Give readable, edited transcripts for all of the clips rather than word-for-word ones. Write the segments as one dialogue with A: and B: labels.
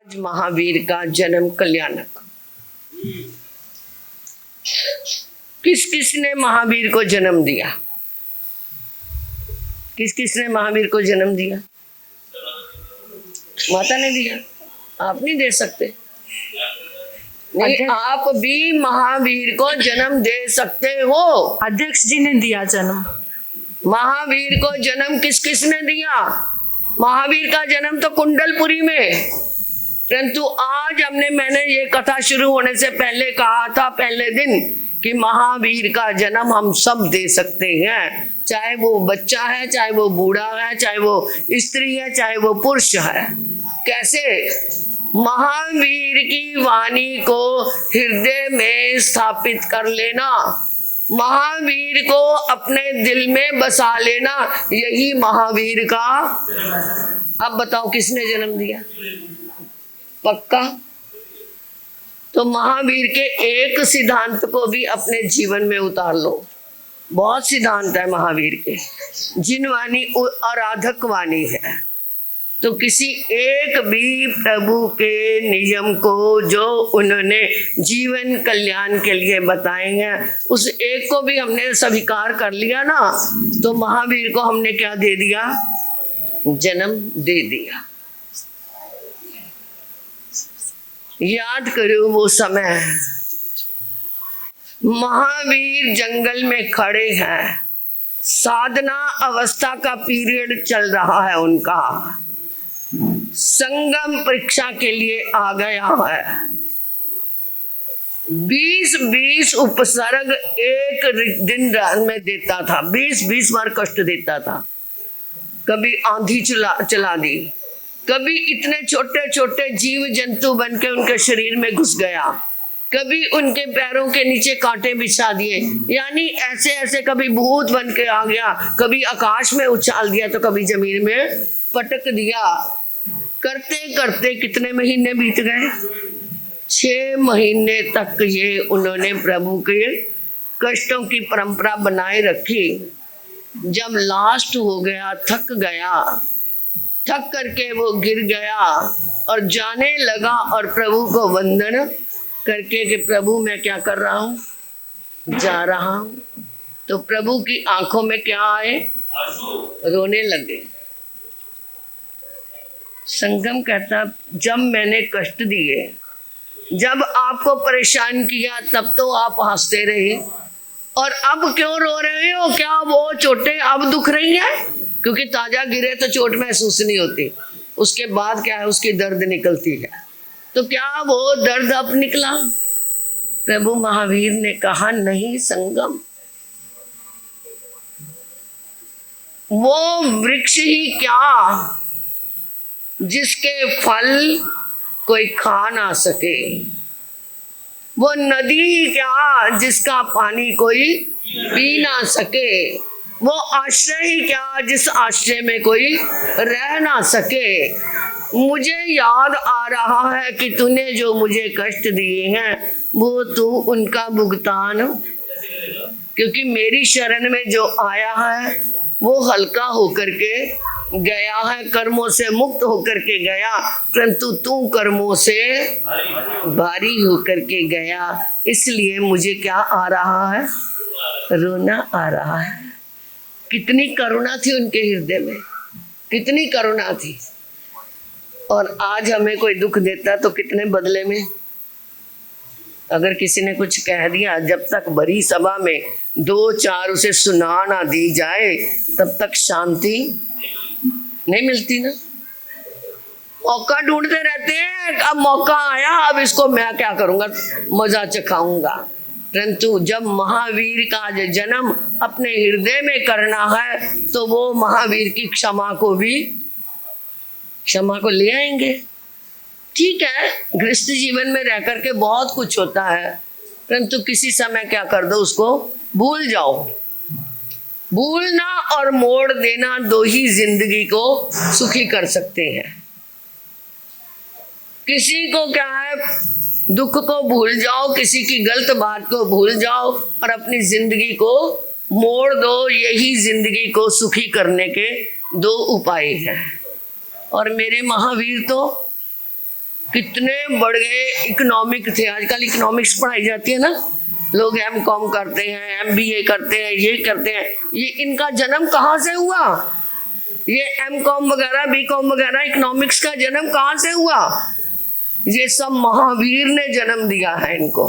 A: महावीर का जन्म कल्याणक। किस किसने महावीर को जन्म दिया? किस किसने महावीर को जन्म दिया? माता ने दिया। आप नहीं दे सकते। नहीं, आप भी महावीर को जन्म दे सकते हो।
B: अध्यक्ष जी ने दिया जन्म।
A: महावीर को जन्म किस किसने दिया? महावीर का जन्म तो कुंडलपुरी में, परंतु आज मैंने ये कथा शुरू होने से पहले कहा था पहले दिन कि महावीर का जन्म हम सब दे सकते हैं, चाहे वो बच्चा है, चाहे वो बूढ़ा है, चाहे वो स्त्री है, चाहे वो पुरुष है। कैसे? महावीर की वाणी को हृदय में स्थापित कर लेना, महावीर को अपने दिल में बसा लेना, यही महावीर का। अब बताओ किसने जन्म दिया? पक्का? तो महावीर के एक सिद्धांत को भी अपने जीवन में उतार लो। बहुत सिद्धांत है महावीर के, जिन वाणी आराधक वाणी है, तो किसी एक भी प्रभु के नियम को जो उन्होंने जीवन कल्याण के लिए बताए हैं, उस एक को भी हमने स्वीकार कर लिया ना, तो महावीर को हमने क्या दे दिया? जन्म दे दिया। याद करो वो समय, महावीर जंगल में खड़े हैं, साधना अवस्था का पीरियड चल रहा है उनका, संगम परीक्षा के लिए आ गया है। 20-20 उपसर्ग एक दिन में देता था, 20-20 बार कष्ट देता था। कभी आंधी चला दी, कभी इतने छोटे छोटे जीव जंतु बन के उनके शरीर में घुस गया, कभी उनके पैरों के नीचे कांटे बिछा दिए, यानी ऐसे ऐसे, कभी भूत बन के आ गया, कभी आकाश में उछाल दिया, तो कभी जमीन में पटक दिया। करते करते कितने महीने बीत गए? 6 महीने तक ये उन्होंने प्रभु के कष्टों की परंपरा बनाए रखी। जब लास्ट हो गया, थक गया, थक करके वो गिर गया और जाने लगा, और प्रभु को वंदन करके कि प्रभु मैं क्या कर रहा हूँ? जा रहा हूँ। तो प्रभु की आंखों में क्या आए? रोने लगे। संगम कहता, जब मैंने कष्ट दिए, जब आपको परेशान किया, तब तो आप हंसते रहे, और अब क्यों रो रहे हो? क्या वो चोटें अब दुख रही है? क्योंकि ताजा गिरे तो चोट महसूस नहीं होती, उसके बाद क्या है? उसकी दर्द निकलती है। तो क्या वो दर्द अब निकला? प्रभु महावीर ने कहा, नहीं संगम, वो वृक्ष ही क्या जिसके फल कोई खा ना सके, वो नदी ही क्या जिसका पानी कोई पी ना सके, वो आश्रय ही क्या जिस आश्रय में कोई रह ना सके। मुझे याद आ रहा है कि तूने जो मुझे कष्ट दिए हैं, वो तू उनका भुगतान, क्योंकि मेरी शरण में जो आया है वो हल्का होकर के गया है, कर्मों से मुक्त होकर के गया, परंतु तू कर्मों से भारी होकर के गया। इसलिए मुझे क्या आ रहा है? रोना आ रहा है। कितनी करुणा थी उनके हृदय में, कितनी करुणा थी। और आज हमें कोई दुख देता तो कितने बदले में, अगर किसी ने कुछ कह दिया, जब तक बड़ी सभा में 2-4 उसे सुना ना दी जाए, तब तक शांति नहीं मिलती ना। मौका ढूंढते रहते हैं, अब मौका आया, अब इसको मैं क्या करूंगा, मजा चखाऊंगा। परंतु जब महावीर का जन्म अपने हृदय में करना है, तो वो महावीर की क्षमा को ले आएंगे। ठीक है, गृहस्थ जीवन में रह करके बहुत कुछ होता है, परंतु किसी समय क्या कर दो, उसको भूल जाओ। भूलना और मोड़ देना दो ही जिंदगी को सुखी कर सकते हैं। किसी को क्या है, दुख को भूल जाओ, किसी की गलत बात को भूल जाओ और अपनी जिंदगी को मोड़ दो। यही जिंदगी को सुखी करने के 2 उपाय हैं। और मेरे महावीर तो कितने बड़े इकोनॉमिक थे। आजकल इकोनॉमिक्स पढ़ाई जाती है ना, लोग एमकॉम करते हैं, एमबीए करते हैं, ये करते हैं। ये इनका जन्म कहाँ से हुआ? ये एमकॉम वगैरह, बीकॉम वगैरह, इकोनॉमिक्स का जन्म कहाँ से हुआ? ये सब महावीर ने जन्म दिया है इनको।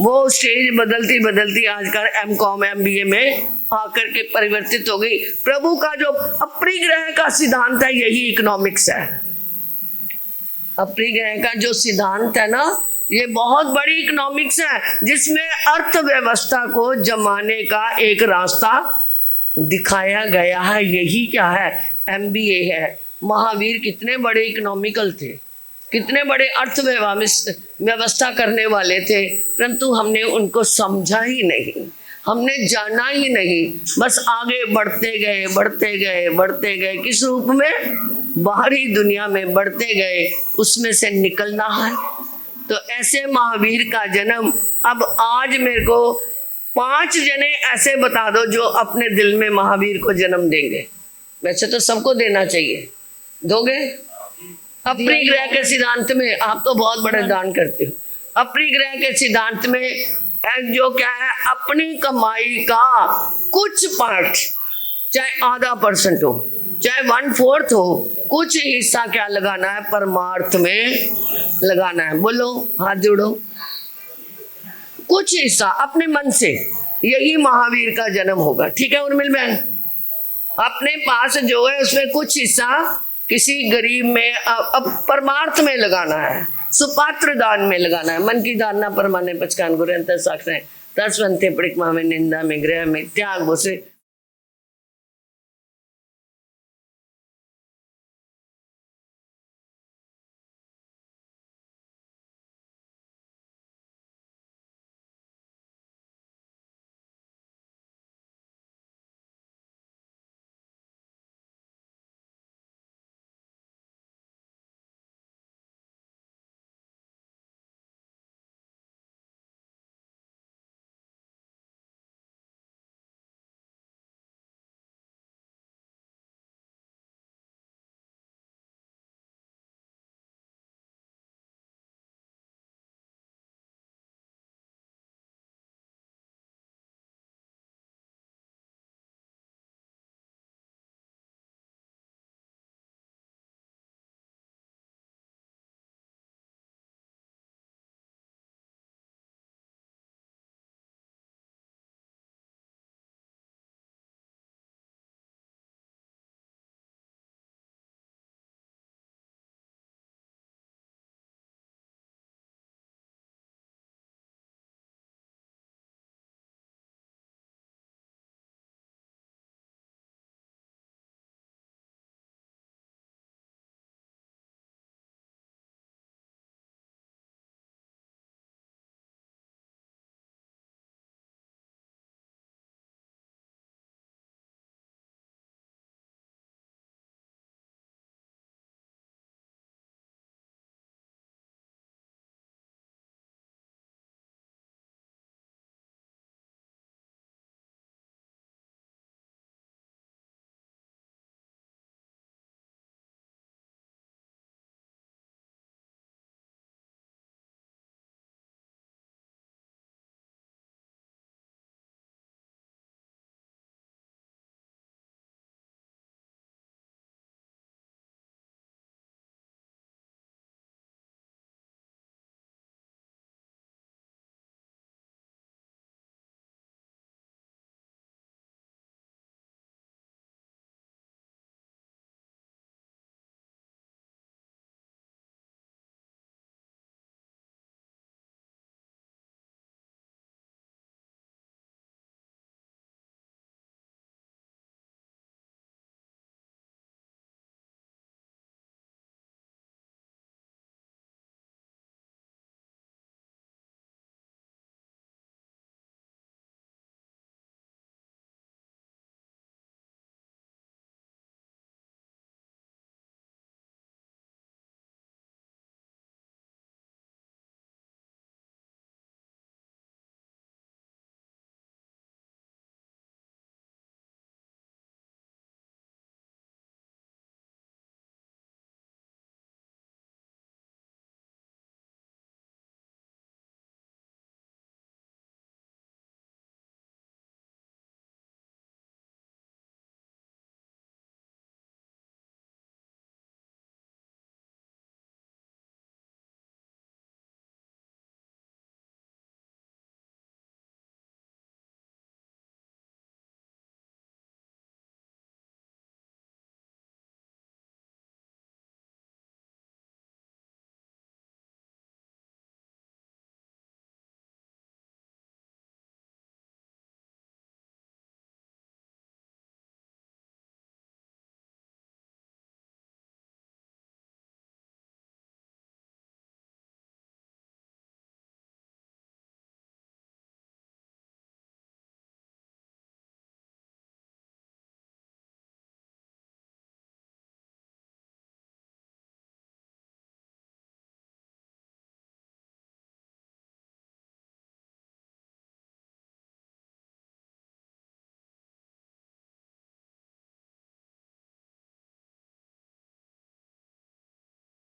A: वो स्टेज बदलती बदलती आजकल एमकॉम एमबीए में आकर के परिवर्तित हो गई। प्रभु का जो अपरिग्रह का सिद्धांत है यही इकोनॉमिक्स है। अपरिग्रह का जो सिद्धांत है ना, ये बहुत बड़ी इकोनॉमिक्स है, जिसमें अर्थव्यवस्था को जमाने का एक रास्ता दिखाया गया है। यही क्या है? एमबीए है। महावीर कितने बड़े इकोनॉमिकल थे, कितने बड़े अर्थव्यवस्था करने वाले थे, परंतु हमने उनको समझा ही नहीं, हमने जाना ही नहीं। बस आगे बढ़ते गए बढ़ते गए बढ़ते गए। किस रूप में? बाहरी दुनिया में बढ़ते गए, उसमें से निकलना है। तो ऐसे महावीर का जन्म, अब आज मेरे को 5 जने ऐसे बता दो जो अपने दिल में महावीर को जन्म देंगे। वैसे तो सबको देना चाहिए, दोगे? अपरिग्रह के सिद्धांत में आप तो बहुत बड़े दान करते हो। अपरिग्रह के सिद्धांत में जो क्या है, अपनी कमाई का कुछ पार्ट, चाहे आधा % हो, चाहे 1/4 हो, कुछ हिस्सा क्या लगाना है? परमार्थ में लगाना है। बोलो, हाथ जोड़ो। कुछ हिस्सा अपने मन से, यही महावीर का जन्म होगा। ठीक है उर्मिल बहन? अपने पास जो है उसमें कुछ हिस्सा किसी गरीब में अब परमार्थ में लगाना है, सुपात्र दान में लगाना है। मन की धारणा परमाने पचकान गुरु अंतर साक्षर तस्वंते पड़िक में निंदा में गृह में त्याग बोसे